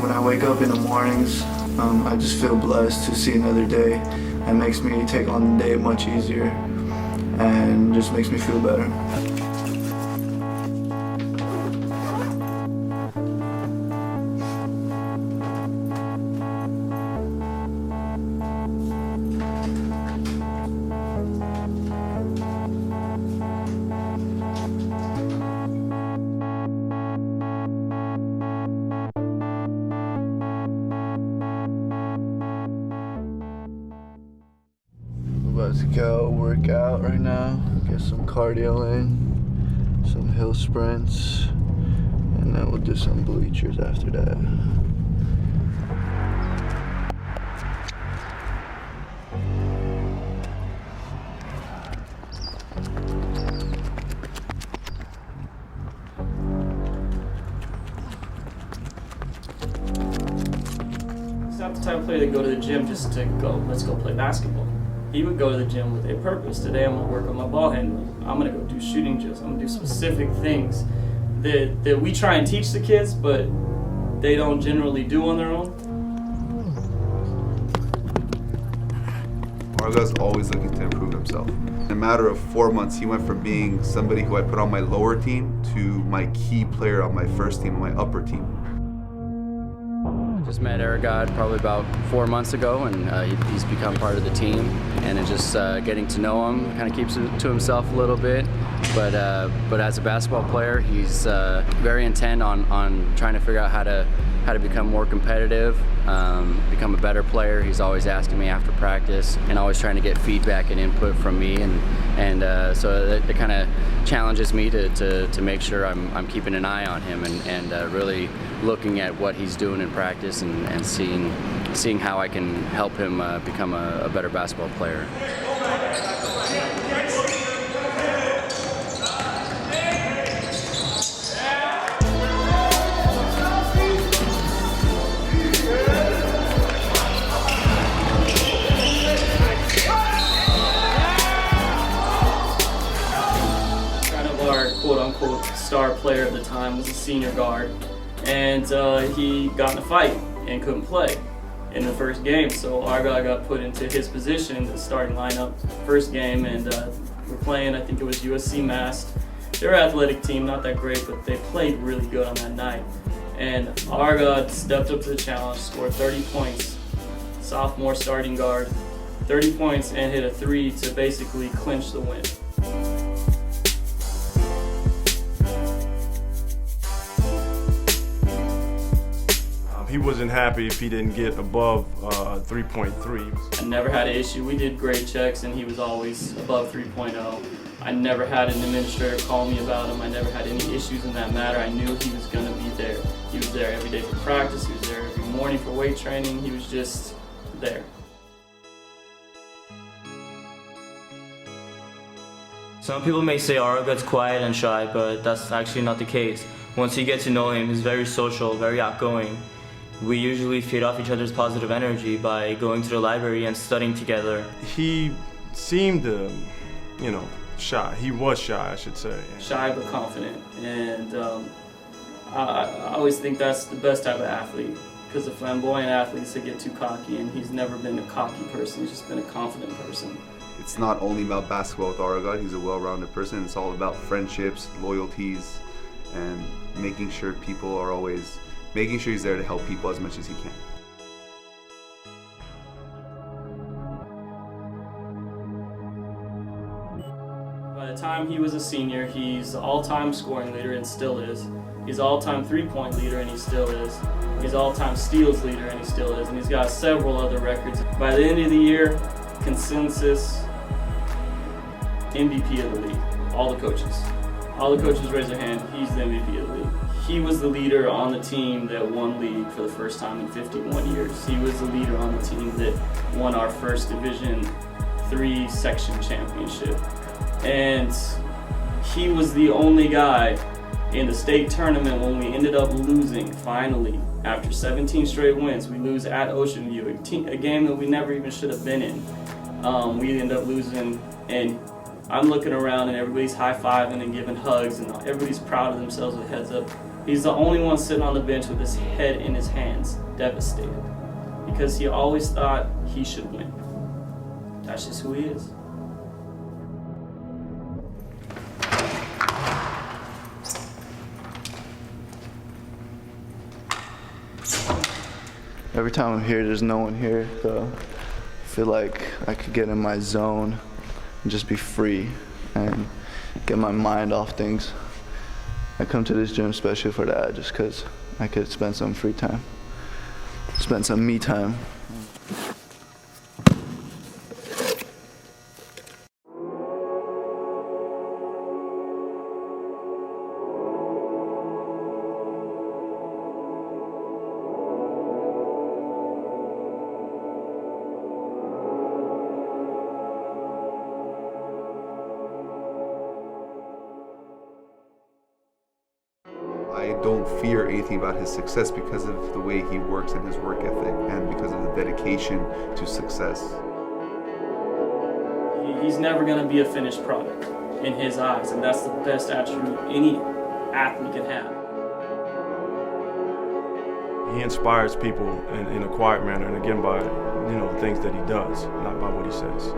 When I wake up in the mornings, I just feel blessed to see another day. It makes me take on the day much easier and just makes me feel better. Let's go work out right now, get some cardio in, some hill sprints, and then we'll do some bleachers after that. He's not the type of player that go to the gym just to go, let's go play basketball. He would go to the gym with a purpose. Today I'm gonna work on my ball handling. I'm gonna go do shooting drills. I'm gonna do specific things that we try and teach the kids, but they don't generally do on their own. Aragad's always looking to improve himself. In a matter of 4 months, he went from being somebody who I put on my lower team to my key player on my first team, on my upper team. Just met Aragad probably about 4 months ago, and he's become part of the team. And it just getting to know him, kind of keeps it to himself a little bit. But as a basketball player, he's very intent on trying to figure out how to become more competitive, become a better player. He's always asking me after practice, and always trying to get feedback and input from me. And so it kind of challenges me to make sure I'm keeping an eye on him and really looking at what he's doing in practice and seeing how I can help him become a better basketball player. Our quote-unquote star player at the time was a senior guard, and he got in a fight and couldn't play in the first game, so Aragad got put into his position, the starting lineup, first game, and we're playing, I think it was USC Mast. They're an athletic team, not that great, but they played really good on that night. And Aragad stepped up to the challenge, scored 30 points, sophomore starting guard, 30 points, and hit a 3 to basically clinch the win. He wasn't happy if he didn't get above 3.3. I never had an issue. We did grade checks and he was always above 3.0. I never had an administrator call me about him. I never had any issues in that matter. I knew he was going to be there. He was there every day for practice. He was there every morning for weight training. He was just there. Some people may say Aragad's quiet and shy, but that's actually not the case. Once you get to know him, he's very social, very outgoing. We usually feed off each other's positive energy by going to the library and studying together. He seemed, shy. He was shy, I should say. Shy but confident, and I always think that's the best type of athlete, because the flamboyant athletes that get too cocky, and he's never been a cocky person, he's just been a confident person. It's not only about basketball with Aragad, he's a well-rounded person. It's all about friendships, loyalties, and making sure he's there to help people as much as he can. By the time he was a senior, he's the all-time scoring leader and still is. He's all-time three-point leader and he still is. He's all-time steals leader and he still is. And he's got several other records. By the end of the year, consensus MVP of the league. All the coaches raise their hand. He's the MVP of the league. He was the leader on the team that won league for the first time in 51 years. He was the leader on the team that won our first Division III section championship. And he was the only guy in the state tournament when we ended up losing, finally, after 17 straight wins. We lose at Ocean View, a game that we never even should have been in. We end up losing, and I'm looking around and everybody's high-fiving and giving hugs, and everybody's proud of themselves with heads up. He's the only one sitting on the bench with his head in his hands, devastated, because he always thought he should win. That's just who he is. Every time I'm here, there's no one here, so I feel like I could get in my zone and just be free and get my mind off things. I come to this gym especially for that, just because I could spend some free time, spend some me time. I don't fear anything about his success because of the way he works and his work ethic and because of the dedication to success. He's never going to be a finished product in his eyes, and that's the best attribute any athlete can have. He inspires people in a quiet manner, and again by the things that he does, not by what he says.